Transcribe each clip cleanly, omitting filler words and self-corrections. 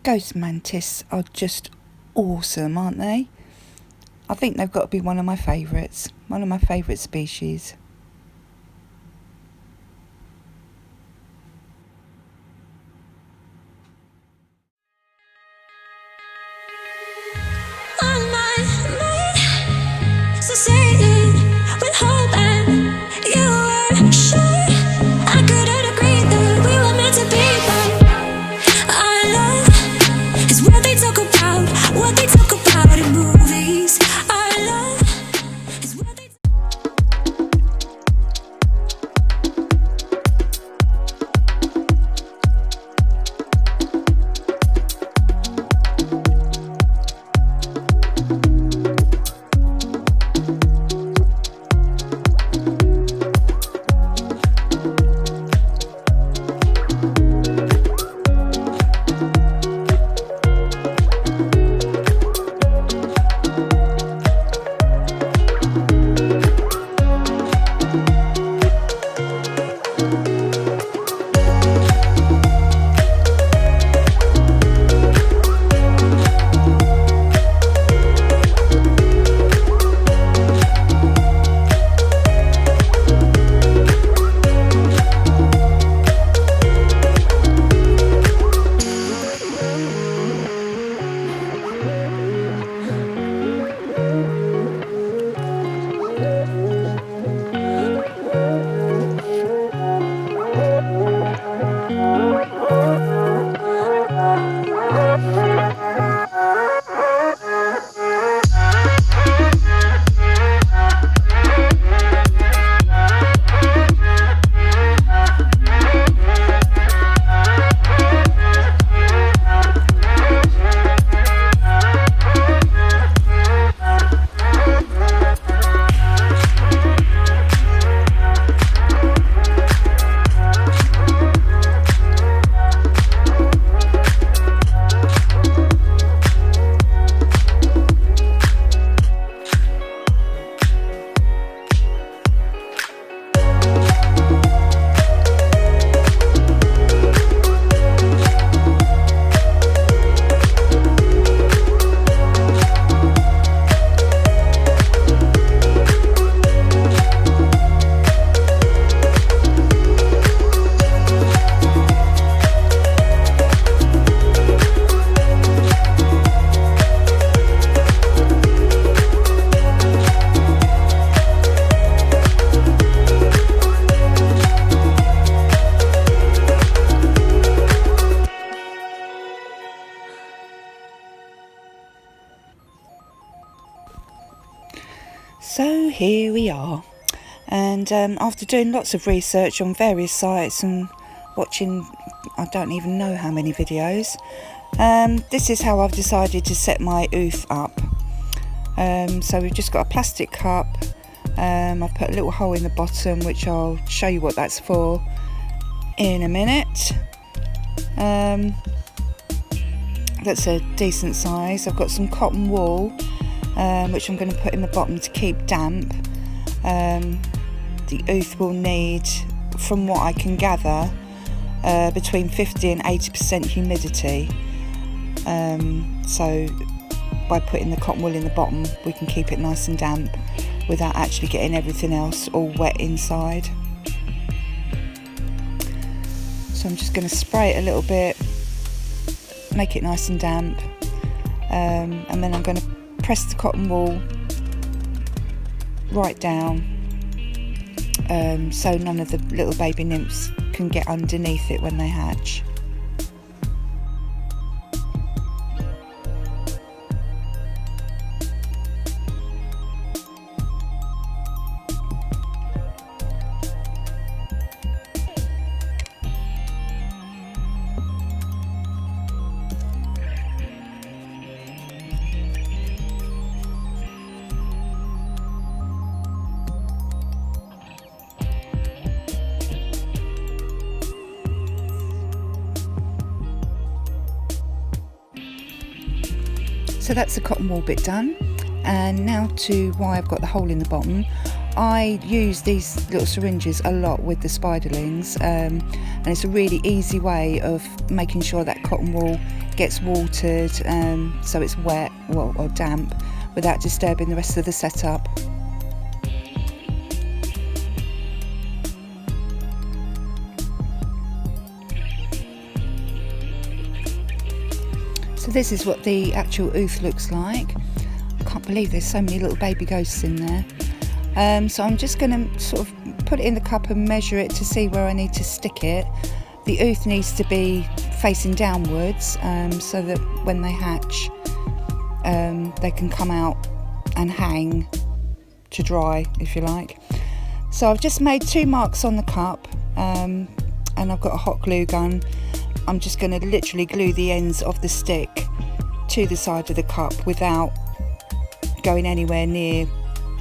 ghost mantis are just awesome, aren't they? I think they've got to be one of my favourites species. So here we are, and after doing lots of research on various sites and watching I don't even know how many videos, this is how I've decided to set my ooth up. So we've just got a plastic cup. I've put a little hole in the bottom, which I'll show you what that's for in a minute. That's a decent size. I've got some cotton wool, which I'm going to put in the bottom to keep damp. The ooth will need, from what I can gather, between 50 and 80% humidity. So by putting the cotton wool in the bottom, we can keep it nice and damp without actually getting everything else all wet inside. So I'm just going to spray it a little bit, make it nice and damp, and then I'm going to press the cotton wool right down, so none of the little baby nymphs can get underneath it when they hatch. So that's the cotton wool bit done, and now to why I've got the hole in the bottom. I use these little syringes a lot with the spiderlings, and it's a really easy way of making sure that cotton wool gets watered, so it's wet or damp without disturbing the rest of the setup. So this is what the actual ooth looks like. I can't believe there's so many little baby ghosts in there. So I'm just going to sort of put it in the cup and measure it to see where I need to stick it. The ooth needs to be facing downwards, so that when they hatch, they can come out and hang to dry, if you like. So I've just made 2 marks on the cup, and I've got a hot glue gun. I'm just going to literally glue the ends of the stick to the side of the cup without going anywhere near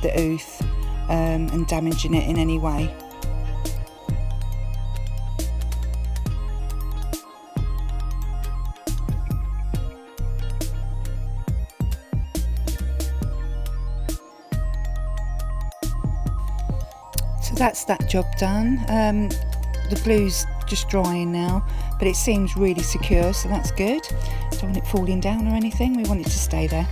the ooth and damaging it in any way. So that's that job done. The glue's just drying now, but it seems really secure, so that's good. Don't want it falling down or anything, we want it to stay there.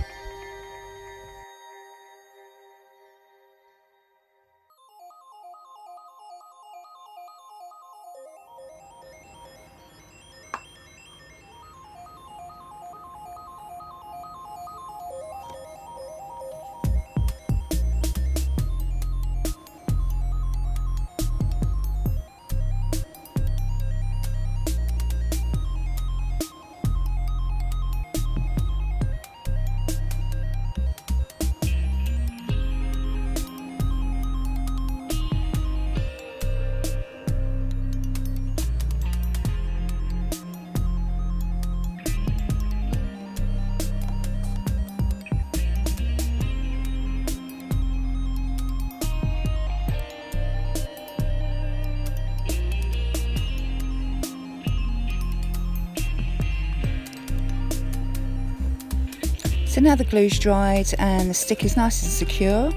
So now the glue's dried and the stick is nice and secure.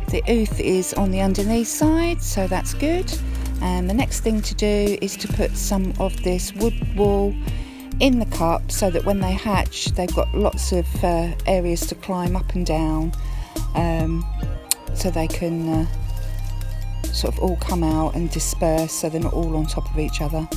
The ooth is on the underneath side, so that's good. And the next thing to do is to put some of this wood wool in the cup so that when they hatch, they've got lots of areas to climb up and down, so they can sort of all come out and disperse so they're not all on top of each other.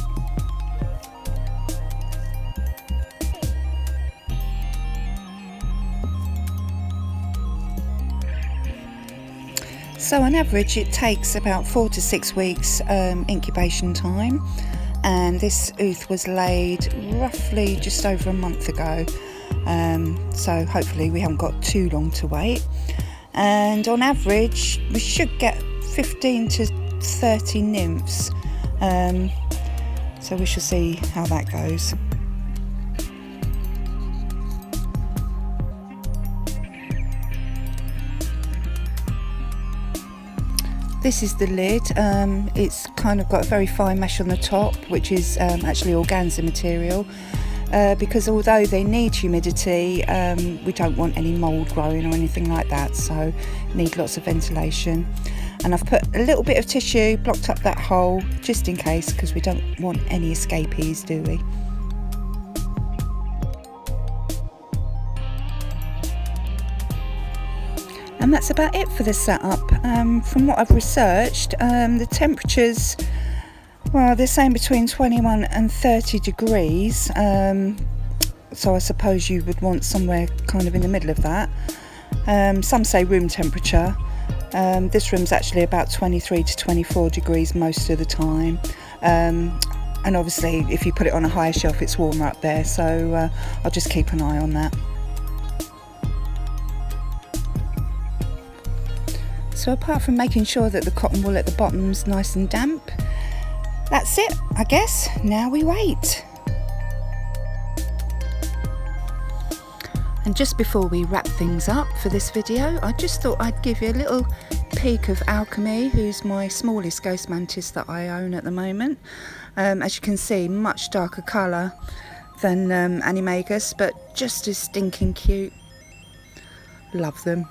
So on average it takes about 4 to 6 weeks incubation time, and this ooth was laid roughly just over a month ago, so hopefully we haven't got too long to wait. And on average we should get 15 to 30 nymphs, so we shall see how that goes. This is the lid. It's kind of got a very fine mesh on the top, which is actually organza material, because although they need humidity, we don't want any mould growing or anything like that, so need lots of ventilation. And I've put a little bit of tissue, blocked up that hole just in case, because we don't want any escapees, do we? And that's about it for the setup. From what I've researched, the temperatures, well, they're saying between 21 and 30 degrees. So I suppose you would want somewhere kind of in the middle of that. Some say room temperature. This room's actually about 23 to 24 degrees most of the time. And obviously if you put it on a higher shelf, it's warmer up there. So I'll just keep an eye on that. So apart from making sure that the cotton wool at the bottom's nice and damp, that's it, I guess. Now we wait. And just before we wrap things up for this video, I just thought I'd give you a little peek of Alchemy, who's my smallest ghost mantis that I own at the moment. As you can see, much darker colour than Animagus, but just as stinking cute. Love them.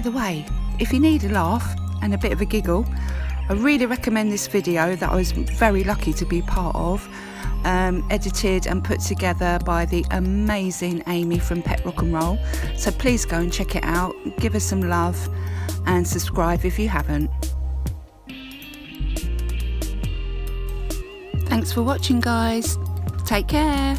the way, if you need a laugh and a bit of a giggle, I really recommend this video that I was very lucky to be part of, edited and put together by the amazing Amy from Pet Rock and Roll. So please go and check it out, give us some love and subscribe if you haven't. Thanks for watching, guys. Take care.